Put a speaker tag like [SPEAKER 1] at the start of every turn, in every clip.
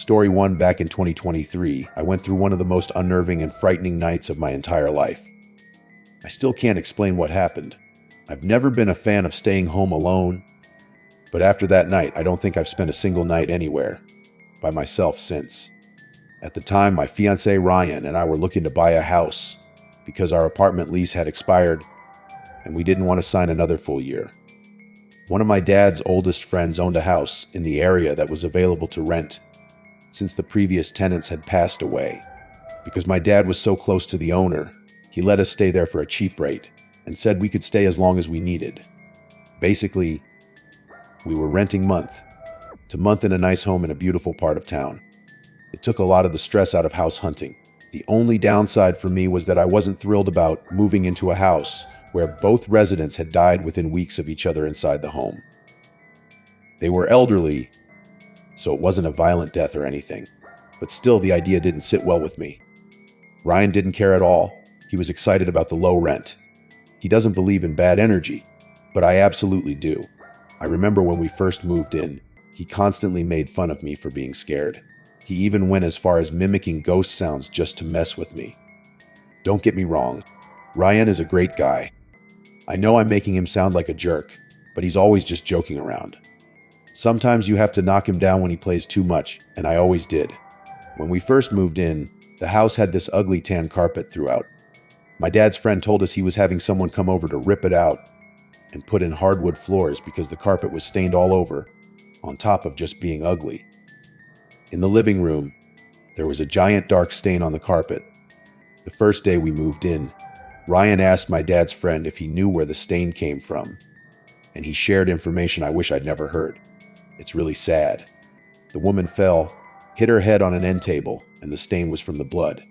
[SPEAKER 1] Story 1. Back in 2023, I went through one of the most unnerving and frightening nights of my entire life. I still can't explain what happened. I've never been a fan of staying home alone, but after that night, I don't think I've spent a single night anywhere by myself since. At the time, my fiancé Ryan and I were looking to buy a house because our apartment lease had expired and we didn't want to sign another full year. One of my dad's oldest friends owned a house in the area that was available to rent since the previous tenants had passed away. Because my dad was so close to the owner, he let us stay there for a cheap rate and said we could stay as long as we needed. Basically, we were renting month to month in a nice home in a beautiful part of town. It took a lot of the stress out of house hunting. The only downside for me was that I wasn't thrilled about moving into a house where both residents had died within weeks of each other inside the home. They were elderly, so it wasn't a violent death or anything, but still the idea didn't sit well with me. Ryan didn't care at all. He was excited about the low rent. He doesn't believe in bad energy, but I absolutely do. I remember when we first moved in, he constantly made fun of me for being scared. He even went as far as mimicking ghost sounds just to mess with me. Don't get me wrong, Ryan is a great guy. I know I'm making him sound like a jerk, but he's always just joking around. Sometimes you have to knock him down when he plays too much, and I always did. When we first moved in, the house had this ugly tan carpet throughout. My dad's friend told us he was having someone come over to rip it out and put in hardwood floors because the carpet was stained all over, on top of just being ugly. In the living room, there was a giant dark stain on the carpet. The first day we moved in, Ryan asked my dad's friend if he knew where the stain came from, and he shared information I wish I'd never heard. It's really sad. The woman fell, hit her head on an end table, and the stain was from the blood.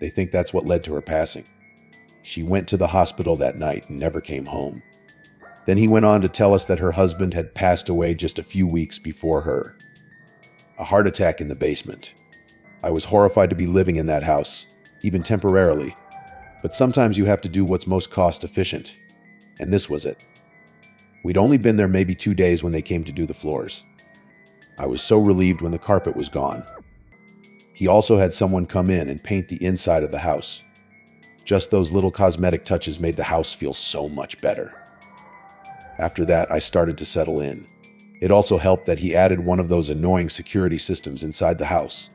[SPEAKER 1] They think that's what led to her passing. She went to the hospital that night and never came home. Then he went on to tell us that her husband had passed away just a few weeks before her. A heart attack in the basement. I was horrified to be living in that house, even temporarily. But sometimes you have to do what's most cost efficient. And this was it. We'd only been there maybe 2 days when they came to do the floors. I was so relieved when the carpet was gone. He also had someone come in and paint the inside of the house. Just those little cosmetic touches made the house feel so much better. After that, I started to settle in. It also helped that he added one of those annoying security systems inside the house.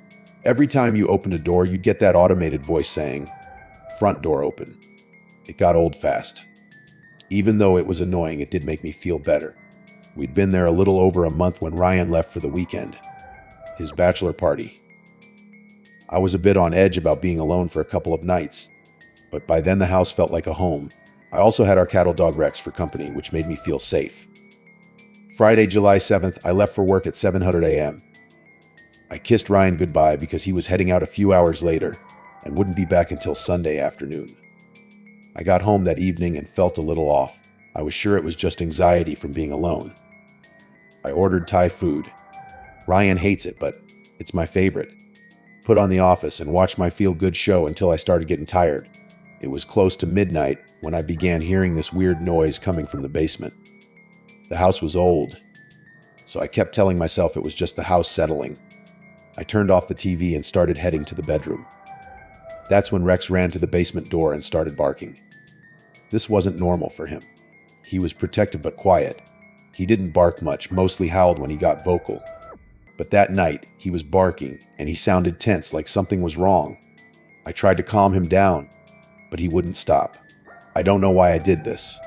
[SPEAKER 1] Every time you opened a door, you'd get that automated voice saying, "Front door open." It got old fast. Even though it was annoying, it did make me feel better. We'd been there a little over a month when Ryan left for the weekend, his bachelor party. I was a bit on edge about being alone for a couple of nights, but by then the house felt like a home. I also had our cattle dog Rex for company, which made me feel safe. Friday, July 7th, I left for work at 7:00 a.m. I kissed Ryan goodbye because he was heading out a few hours later and wouldn't be back until Sunday afternoon. I got home that evening and felt a little off. I was sure it was just anxiety from being alone. I ordered Thai food. Ryan hates it, but it's my favorite. Put on The Office and watched my feel-good show until I started getting tired. It was close to midnight when I began hearing this weird noise coming from the basement. The house was old, so I kept telling myself it was just the house settling. I turned off the TV and started heading to the bedroom. That's when Rex ran to the basement door and started barking. This wasn't normal for him. He was protective but quiet. He didn't bark much, mostly howled when he got vocal. But that night, he was barking, and he sounded tense, like something was wrong. I tried to calm him down, but he wouldn't stop. I don't know why I did this,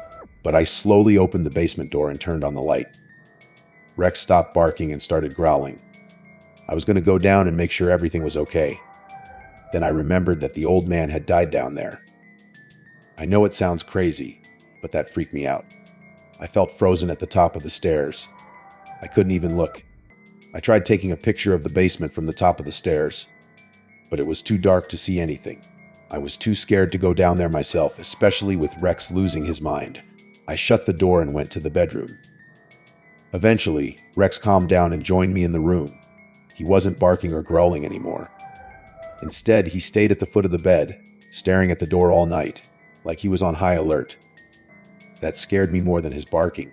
[SPEAKER 1] but I slowly opened the basement door and turned on the light. Rex stopped barking and started growling. I was going to go down and make sure everything was okay. Then I remembered that the old man had died down there. I know it sounds crazy, but that freaked me out. I felt frozen at the top of the stairs. I couldn't even look. I tried taking a picture of the basement from the top of the stairs, but it was too dark to see anything. I was too scared to go down there myself, especially with Rex losing his mind. I shut the door and went to the bedroom. Eventually, Rex calmed down and joined me in the room. He wasn't barking or growling anymore. Instead, he stayed at the foot of the bed, staring at the door all night, like he was on high alert. That scared me more than his barking.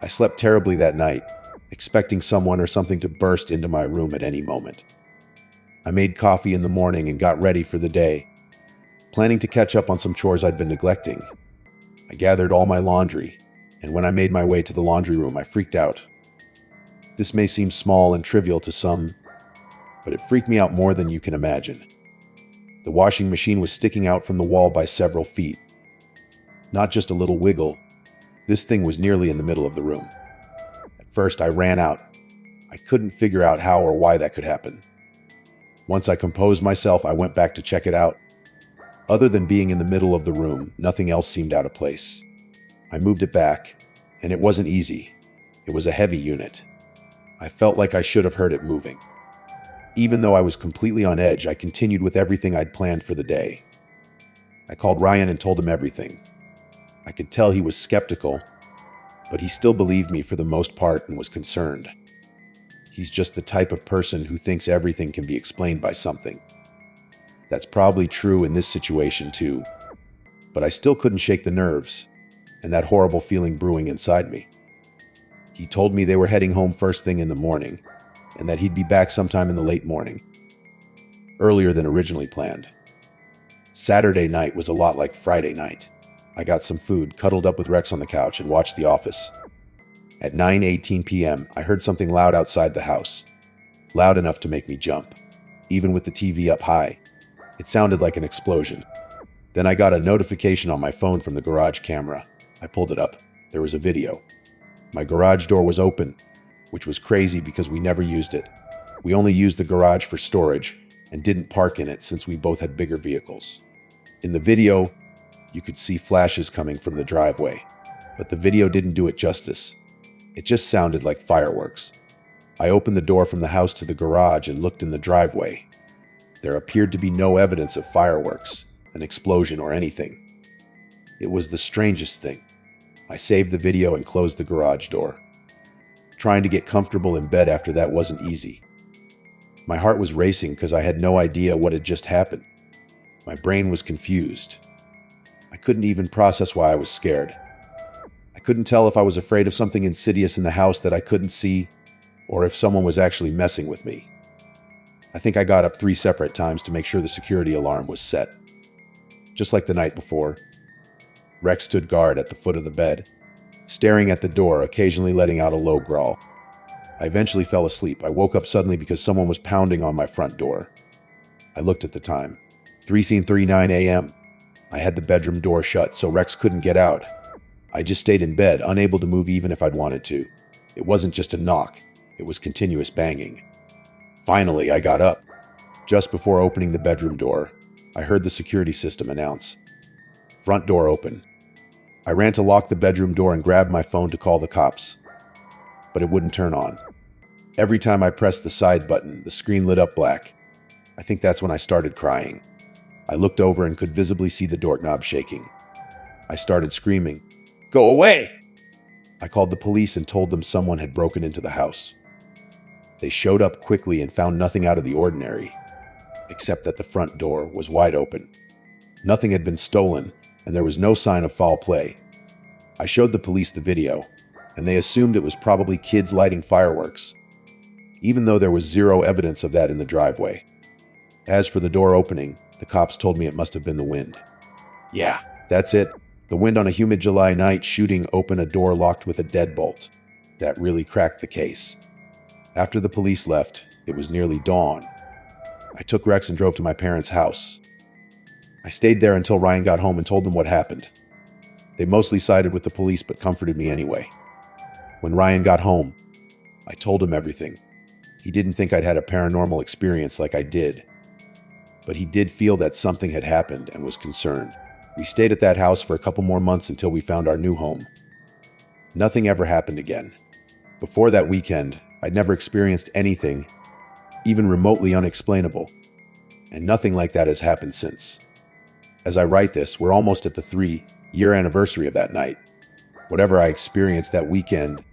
[SPEAKER 1] I slept terribly that night, expecting someone or something to burst into my room at any moment. I made coffee in the morning and got ready for the day, planning to catch up on some chores I'd been neglecting. I gathered all my laundry, and when I made my way to the laundry room, I freaked out. This may seem small and trivial to some, but it freaked me out more than you can imagine. The washing machine was sticking out from the wall by several feet. Not just a little wiggle. This thing was nearly in the middle of the room. At first, I ran out. I couldn't figure out how or why that could happen. Once I composed myself, I went back to check it out. Other than being in the middle of the room, nothing else seemed out of place. I moved it back, and it wasn't easy. It was a heavy unit. I felt like I should have heard it moving. Even though I was completely on edge, I continued with everything I'd planned for the day. I called Ryan and told him everything. I could tell he was skeptical, but he still believed me for the most part and was concerned. He's just the type of person who thinks everything can be explained by something. That's probably true in this situation too, but I still couldn't shake the nerves and that horrible feeling brewing inside me. He told me they were heading home first thing in the morning, and that he'd be back sometime in the late morning, earlier than originally planned. Saturday night was a lot like Friday night. I got some food, cuddled up with Rex on the couch, and watched The Office. At 9:18 p.m., I heard something loud outside the house. Loud enough to make me jump, even with the TV up high. It sounded like an explosion. Then I got a notification on my phone from the garage camera. I pulled it up. There was a video. My garage door was open, which was crazy because we never used it. We only used the garage for storage and didn't park in it since we both had bigger vehicles. In the video, you could see flashes coming from the driveway, but the video didn't do it justice. It just sounded like fireworks. I opened the door from the house to the garage and looked in the driveway. There appeared to be no evidence of fireworks, an explosion, or anything. It was the strangest thing. I saved the video and closed the garage door. Trying to get comfortable in bed after that wasn't easy. My heart was racing because I had no idea what had just happened. My brain was confused. I couldn't even process why I was scared. I couldn't tell if I was afraid of something insidious in the house that I couldn't see, or if someone was actually messing with me. I think I got up 3 separate times to make sure the security alarm was set. Just like the night before, Rex stood guard at the foot of the bed, staring at the door, occasionally letting out a low growl. I eventually fell asleep. I woke up suddenly because someone was pounding on my front door. I looked at the time. 3:39 a.m. I had the bedroom door shut, so Rex couldn't get out. I just stayed in bed, unable to move even if I'd wanted to. It wasn't just a knock. It was continuous banging. Finally, I got up. Just before opening the bedroom door, I heard the security system announce, "Front door open." I ran to lock the bedroom door and grabbed my phone to call the cops, but it wouldn't turn on. Every time I pressed the side button, the screen lit up black. I think that's when I started crying. I looked over and could visibly see the doorknob shaking. I started screaming, "Go away!" I called the police and told them someone had broken into the house. They showed up quickly and found nothing out of the ordinary, except that the front door was wide open. Nothing had been stolen, and there was no sign of foul play. I showed the police the video, and they assumed it was probably kids lighting fireworks, even though there was zero evidence of that in the driveway. As for the door opening, the cops told me it must have been the wind. Yeah, that's it. The wind on a humid July night shooting open a door locked with a deadbolt. That really cracked the case. After the police left, it was nearly dawn. I took Rex and drove to my parents' house. I stayed there until Ryan got home and told them what happened. They mostly sided with the police but comforted me anyway. When Ryan got home, I told him everything. He didn't think I'd had a paranormal experience like I did, but he did feel that something had happened and was concerned. We stayed at that house for a couple more months until we found our new home. Nothing ever happened again. Before that weekend, I'd never experienced anything, even remotely unexplainable, and nothing like that has happened since. As I write this, we're almost at the 3-year anniversary of that night. Whatever I experienced that weekend,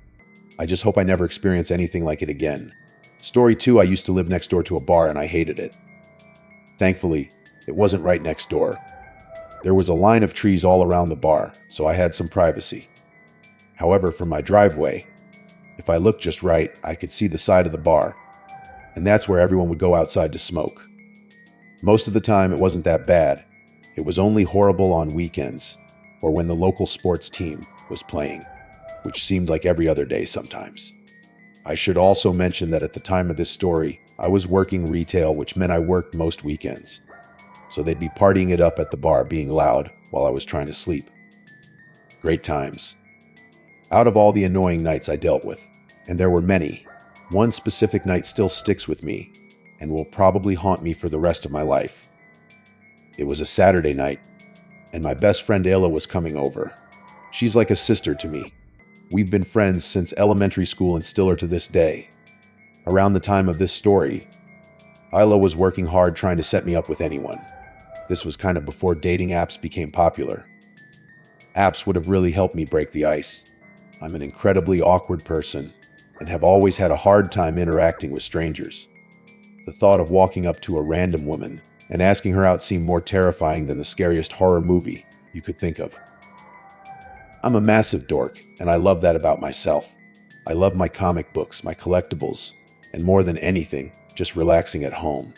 [SPEAKER 1] I just hope I never experience anything like it again. Story 2, I used to live next door to a bar and I hated it. Thankfully, it wasn't right next door. There was a line of trees all around the bar, so I had some privacy. However, from my driveway, If I looked just right, I could see the side of the bar, and that's where everyone would go outside to smoke. Most of the time, it wasn't that bad. It was only horrible on weekends, or when the local sports team was playing, which seemed like every other day sometimes. I should also mention that at the time of this story, I was working retail, which meant I worked most weekends. So they'd be partying it up at the bar, being loud while I was trying to sleep. Great times. Out of all the annoying nights I dealt with, and there were many, one specific night still sticks with me and will probably haunt me for the rest of my life. It was a Saturday night, and my best friend Ayla was coming over. She's like a sister to me. We've been friends since elementary school and still are to this day. Around the time of this story, Ayla was working hard trying to set me up with anyone. This was kind of before dating apps became popular. Apps would have really helped me break the ice. I'm an incredibly awkward person and have always had a hard time interacting with strangers. The thought of walking up to a random woman and asking her out seemed more terrifying than the scariest horror movie you could think of. I'm a massive dork, and I love that about myself. I love my comic books, my collectibles, and more than anything, just relaxing at home.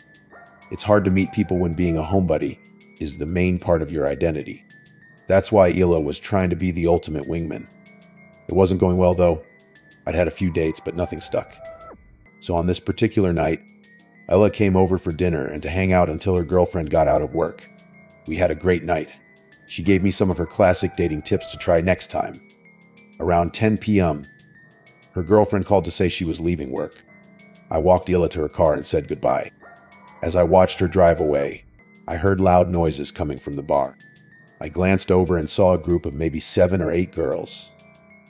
[SPEAKER 1] It's hard to meet people when being a homebody is the main part of your identity. That's why Ayla was trying to be the ultimate wingman. It wasn't going well, though. I'd had a few dates, but nothing stuck. So on this particular night, Ayla came over for dinner and to hang out until her girlfriend got out of work. We had a great night. She gave me some of her classic dating tips to try next time. Around 10 p.m., her girlfriend called to say she was leaving work. I walked Ayla to her car and said goodbye. As I watched her drive away, I heard loud noises coming from the bar. I glanced over and saw a group of maybe 7 or 8 girls.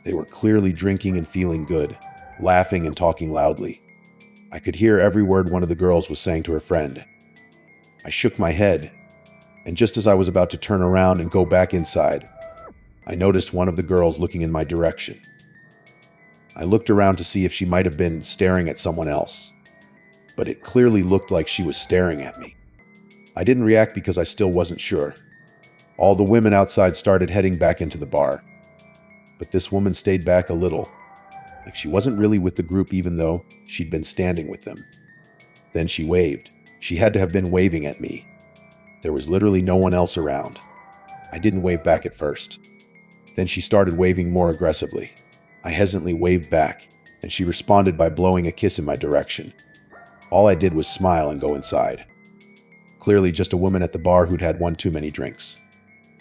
[SPEAKER 1] They were clearly drinking and feeling good, laughing and talking loudly. I could hear every word one of the girls was saying to her friend. I shook my head, and just as I was about to turn around and go back inside, I noticed one of the girls looking in my direction. I looked around to see if she might have been staring at someone else, but it clearly looked like she was staring at me. I didn't react because I still wasn't sure. All the women outside started heading back into the bar, but this woman stayed back a little, like she wasn't really with the group even though she'd been standing with them. Then she waved. She had to have been waving at me. There was literally no one else around. I didn't wave back at first. Then she started waving more aggressively. I hesitantly waved back, and she responded by blowing a kiss in my direction. All I did was smile and go inside. Clearly just a woman at the bar who'd had one too many drinks.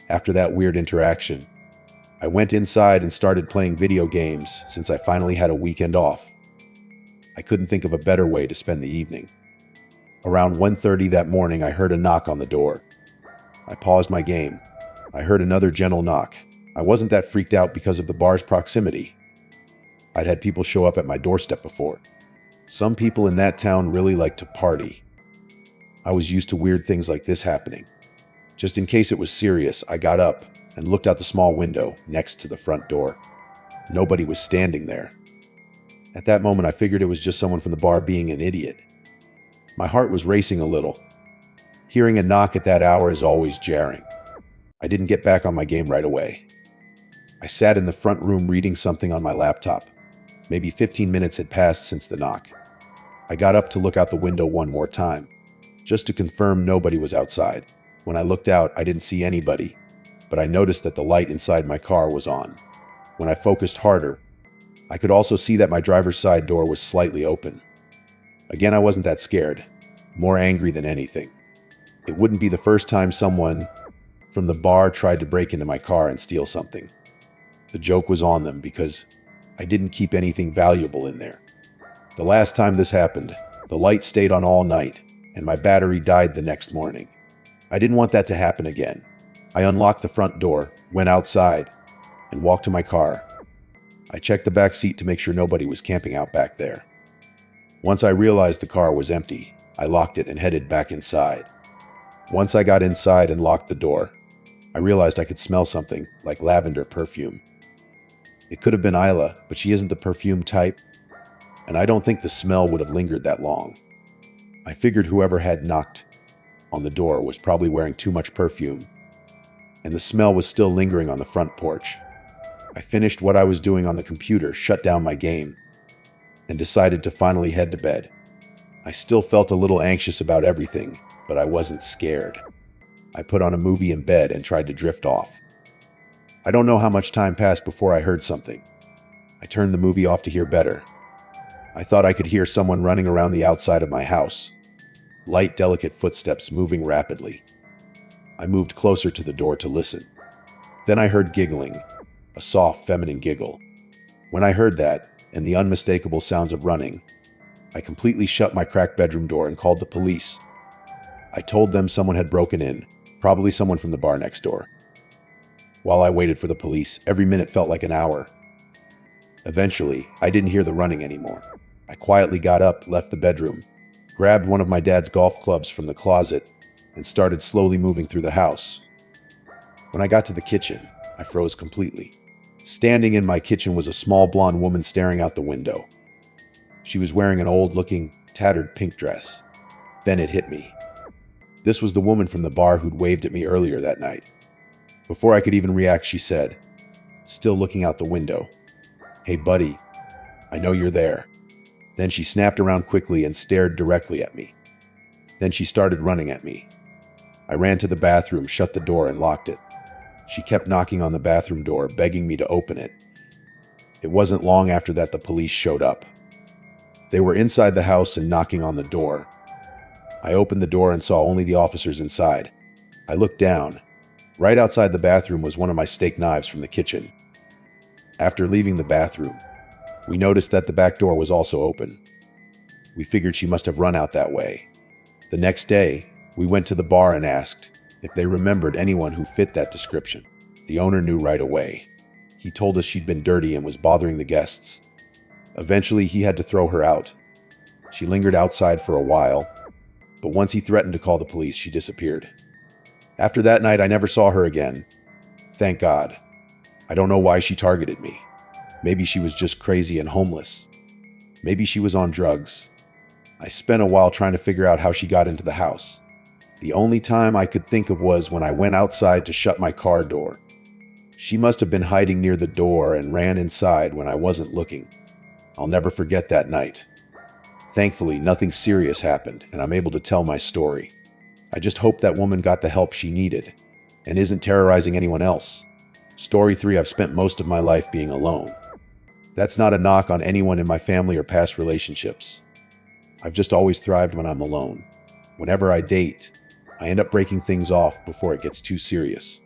[SPEAKER 1] After that weird interaction, I went inside and started playing video games since I finally had a weekend off. I couldn't think of a better way to spend the evening. Around 1:30 that morning, I heard a knock on the door. I paused my game. I heard another gentle knock. I wasn't that freaked out because of the bar's proximity. I'd had people show up at my doorstep before. Some people in that town really like to party. I was used to weird things like this happening. Just in case it was serious, I got up and looked out the small window next to the front door. Nobody was standing there. At that moment, I figured it was just someone from the bar being an idiot. My heart was racing a little. Hearing a knock at that hour is always jarring. I didn't get back on my game right away. I sat in the front room reading something on my laptop. Maybe 15 minutes had passed since the knock. I got up to look out the window one more time, just to confirm nobody was outside. When I looked out, I didn't see anybody, but I noticed that the light inside my car was on. When I focused harder, I could also see that my driver's side door was slightly open. Again, I wasn't that scared, more angry than anything. It wouldn't be the first time someone from the bar tried to break into my car and steal something. The joke was on them because I didn't keep anything valuable in there. The last time this happened, the light stayed on all night, and my battery died the next morning. I didn't want that to happen again. I unlocked the front door, went outside, and walked to my car. I checked the back seat to make sure nobody was camping out back there. Once I realized the car was empty, I locked it and headed back inside. Once I got inside and locked the door, I realized I could smell something like lavender perfume. It could have been Ayla, but she isn't the perfume type, and I don't think the smell would have lingered that long. I figured whoever had knocked on the door was probably wearing too much perfume, and the smell was still lingering on the front porch. I finished what I was doing on the computer, shut down my game, and decided to finally head to bed. I still felt a little anxious about everything, but I wasn't scared. I put on a movie in bed and tried to drift off. I don't know how much time passed before I heard something. I turned the movie off to hear better. I thought I could hear someone running around the outside of my house. Light, delicate footsteps moving rapidly. I moved closer to the door to listen. Then I heard giggling, a soft, feminine giggle. When I heard that, and the unmistakable sounds of running, I completely shut my cracked bedroom door and called the police. I told them someone had broken in, probably someone from the bar next door. While I waited for the police, every minute felt like an hour. Eventually, I didn't hear the running anymore. I quietly got up, left the bedroom, grabbed one of my dad's golf clubs from the closet, and started slowly moving through the house. When I got to the kitchen, I froze completely. Standing in my kitchen was a small blonde woman staring out the window. She was wearing an old-looking, tattered pink dress. Then it hit me. This was the woman from the bar who'd waved at me earlier that night. Before I could even react, she said, still looking out the window, "Hey buddy, I know you're there." Then she snapped around quickly and stared directly at me. Then she started running at me. I ran to the bathroom, shut the door, and locked it. She kept knocking on the bathroom door, begging me to open it. It wasn't long after that the police showed up. They were inside the house and knocking on the door. I opened the door and saw only the officers inside. I looked down. Right outside the bathroom was one of my steak knives from the kitchen. After leaving the bathroom, we noticed that the back door was also open. We figured she must have run out that way. The next day, we went to the bar and asked if they remembered anyone who fit that description. The owner knew right away. He told us she'd been dirty and was bothering the guests. Eventually, he had to throw her out. She lingered outside for a while, but once he threatened to call the police, she disappeared. After that night, I never saw her again. Thank God. I don't know why she targeted me. Maybe she was just crazy and homeless. Maybe she was on drugs. I spent a while trying to figure out how she got into the house. The only time I could think of was when I went outside to shut my car door. She must have been hiding near the door and ran inside when I wasn't looking. I'll never forget that night. Thankfully, nothing serious happened, and I'm able to tell my story. I just hope that woman got the help she needed and isn't terrorizing anyone else. Story 3: I've spent most of my life being alone. That's not a knock on anyone in my family or past relationships. I've just always thrived when I'm alone. Whenever I date, I end up breaking things off before it gets too serious.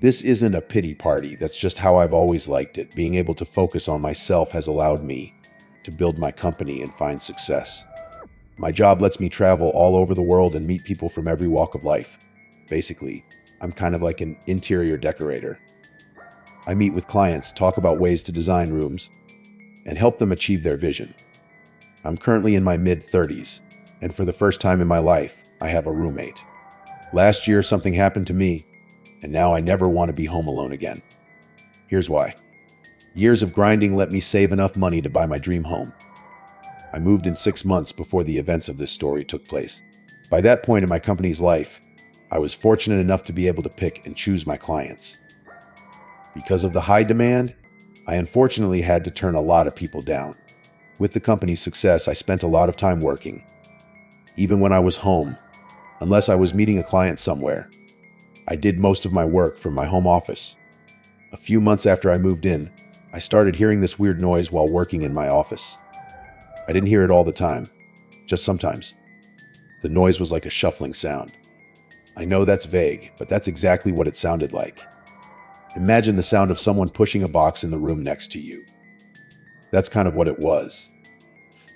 [SPEAKER 1] This isn't a pity party, that's just how I've always liked it. Being able to focus on myself has allowed me to build my company and find success. My job lets me travel all over the world and meet people from every walk of life. Basically, I'm kind of like an interior decorator. I meet with clients, talk about ways to design rooms, and help them achieve their vision. I'm currently in my mid-30s, and for the first time in my life, I have a roommate. Last year, something happened to me, and now I never want to be home alone again. Here's why. Years of grinding let me save enough money to buy my dream home. I moved in 6 months before the events of this story took place. By that point in my company's life, I was fortunate enough to be able to pick and choose my clients. Because of the high demand, I unfortunately had to turn a lot of people down. With the company's success, I spent a lot of time working. Even when I was home, unless I was meeting a client somewhere, I did most of my work from my home office. A few months after I moved in, I started hearing this weird noise while working in my office. I didn't hear it all the time, just sometimes. The noise was like a shuffling sound. I know that's vague, but that's exactly what it sounded like. Imagine the sound of someone pushing a box in the room next to you. That's kind of what it was.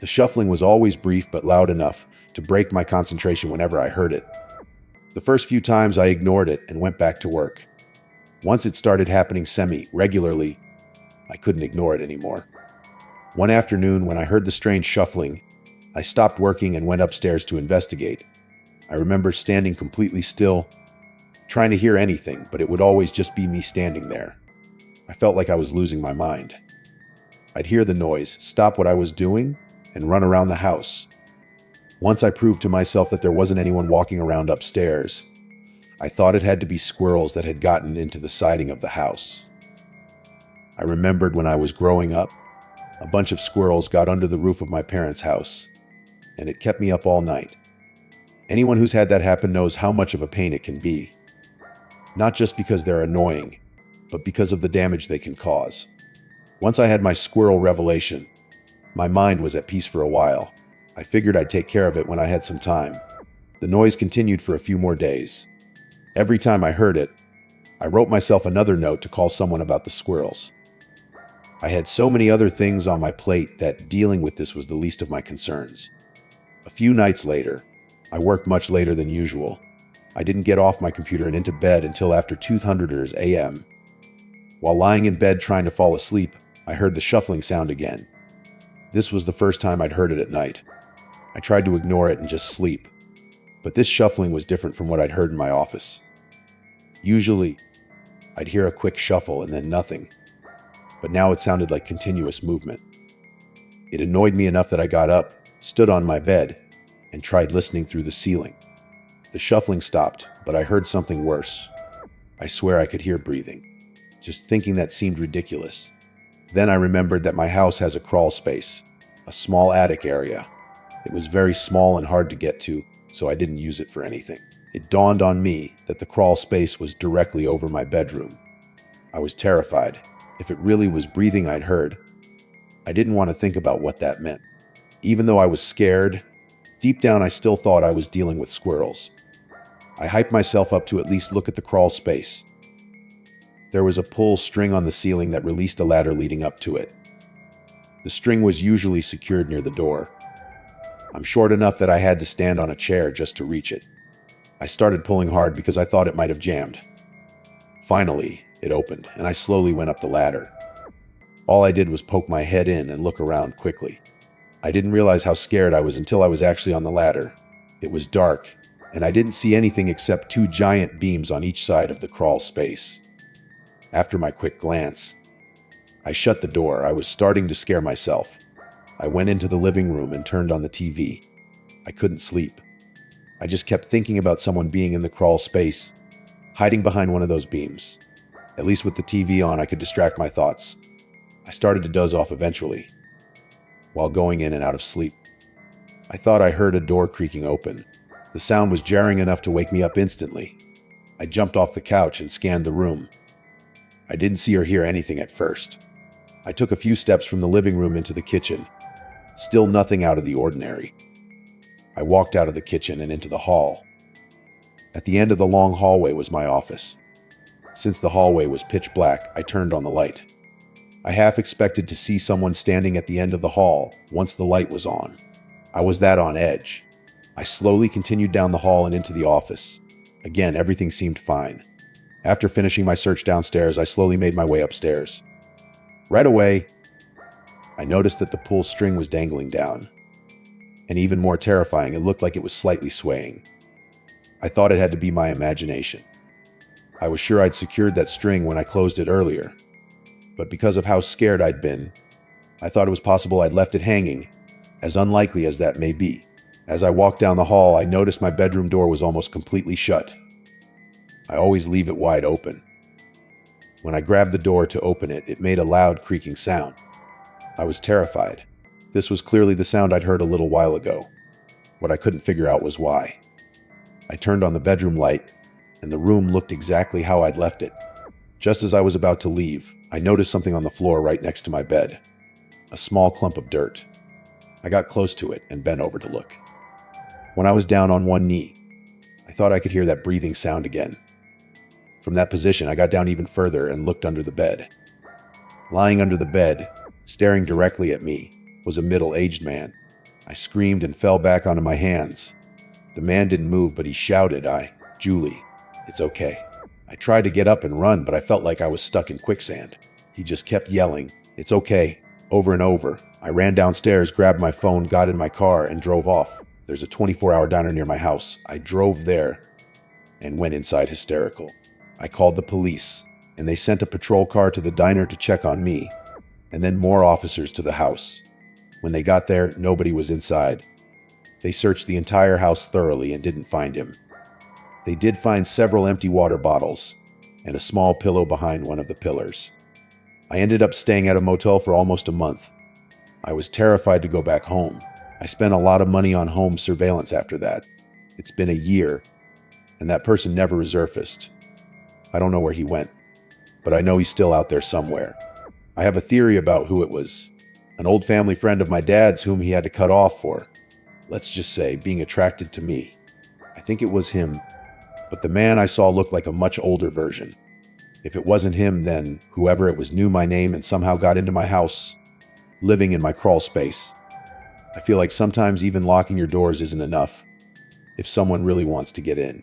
[SPEAKER 1] The shuffling was always brief but loud enough to break my concentration whenever I heard it. The first few times I ignored it and went back to work. Once it started happening semi-regularly, I couldn't ignore it anymore. One afternoon, when I heard the strange shuffling, I stopped working and went upstairs to investigate. I remember standing completely still, trying to hear anything, but it would always just be me standing there. I felt like I was losing my mind. I'd hear the noise, stop what I was doing, and run around the house. Once I proved to myself that there wasn't anyone walking around upstairs, I thought it had to be squirrels that had gotten into the siding of the house. I remembered when I was growing up, A bunch of squirrels got under the roof of my parents' house, and it kept me up all night. Anyone who's had that happen knows how much of a pain it can be. Not just because they're annoying, but because of the damage they can cause. Once I had my squirrel revelation, my mind was at peace for a while. I figured I'd take care of it when I had some time. The noise continued for a few more days. Every time I heard it, I wrote myself another note to call someone about the squirrels. I had so many other things on my plate that dealing with this was the least of my concerns. A few nights later, I worked much later than usual. I didn't get off my computer and into bed until after 2:00 a.m. While lying in bed trying to fall asleep, I heard the shuffling sound again. This was the first time I'd heard it at night. I tried to ignore it and just sleep, but this shuffling was different from what I'd heard in my office. Usually, I'd hear a quick shuffle and then nothing, but now it sounded like continuous movement. It annoyed me enough that I got up, stood on my bed, and tried listening through the ceiling. The shuffling stopped, but I heard something worse. I swear I could hear breathing. Just thinking that seemed ridiculous. Then I remembered that my house has a crawl space, a small attic area. It was very small and hard to get to, so I didn't use it for anything. It dawned on me that the crawl space was directly over my bedroom. I was terrified. If it really was breathing I'd heard, I didn't want to think about what that meant. Even though I was scared, deep down I still thought I was dealing with squirrels. I hyped myself up to at least look at the crawl space. There was a pull string on the ceiling that released a ladder leading up to it. The string was usually secured near the door. I'm short enough that I had to stand on a chair just to reach it. I started pulling hard because I thought it might have jammed. Finally, it opened, and I slowly went up the ladder. All I did was poke my head in and look around quickly. I didn't realize how scared I was until I was actually on the ladder. It was dark, and I didn't see anything except two giant beams on each side of the crawl space. After my quick glance, I shut the door. I was starting to scare myself. I went into the living room and turned on the TV. I couldn't sleep. I just kept thinking about someone being in the crawl space, hiding behind one of those beams. At least with the TV on, I could distract my thoughts. I started to doze off eventually, while going in and out of sleep. I thought I heard a door creaking open. The sound was jarring enough to wake me up instantly. I jumped off the couch and scanned the room. I didn't see or hear anything at first. I took a few steps from the living room into the kitchen. Still nothing out of the ordinary. I walked out of the kitchen and into the hall. At the end of the long hallway was my office. Since the hallway was pitch black, I turned on the light. I half expected to see someone standing at the end of the hall once the light was on. I was that on edge. I slowly continued down the hall and into the office. Again, everything seemed fine. After finishing my search downstairs, I slowly made my way upstairs. Right away, I noticed that the pull string was dangling down. And even more terrifying, it looked like it was slightly swaying. I thought it had to be my imagination. I was sure I'd secured that string when I closed it earlier. But because of how scared I'd been, I thought it was possible I'd left it hanging, as unlikely as that may be. As I walked down the hall, I noticed my bedroom door was almost completely shut. I always leave it wide open. When I grabbed the door to open it, it made a loud creaking sound. I was terrified. This was clearly the sound I'd heard a little while ago. What I couldn't figure out was why. I turned on the bedroom light, and the room looked exactly how I'd left it. Just as I was about to leave, I noticed something on the floor right next to my bed. A small clump of dirt. I got close to it and bent over to look. When I was down on one knee, I thought I could hear that breathing sound again. From that position, I got down even further and looked under the bed. Lying under the bed, staring directly at me, was a middle-aged man. I screamed and fell back onto my hands. The man didn't move, but he shouted, Julie, it's okay. I tried to get up and run, but I felt like I was stuck in quicksand. He just kept yelling, it's okay, over and over. I ran downstairs, grabbed my phone, got in my car, and drove off. There's a 24-hour diner near my house. I drove there and went inside hysterical. I called the police, and they sent a patrol car to the diner to check on me, and then more officers to the house. When they got there, nobody was inside. They searched the entire house thoroughly and didn't find him. They did find several empty water bottles and a small pillow behind one of the pillars. I ended up staying at a motel for almost a month. I was terrified to go back home. I spent a lot of money on home surveillance after that. It's been a year, and that person never resurfaced. I don't know where he went, but I know he's still out there somewhere. I have a theory about who it was. An old family friend of my dad's whom he had to cut off for, let's just say, being attracted to me. I think it was him, but the man I saw looked like a much older version. If it wasn't him, then whoever it was knew my name and somehow got into my house, living in my crawl space. I feel like sometimes even locking your doors isn't enough if someone really wants to get in.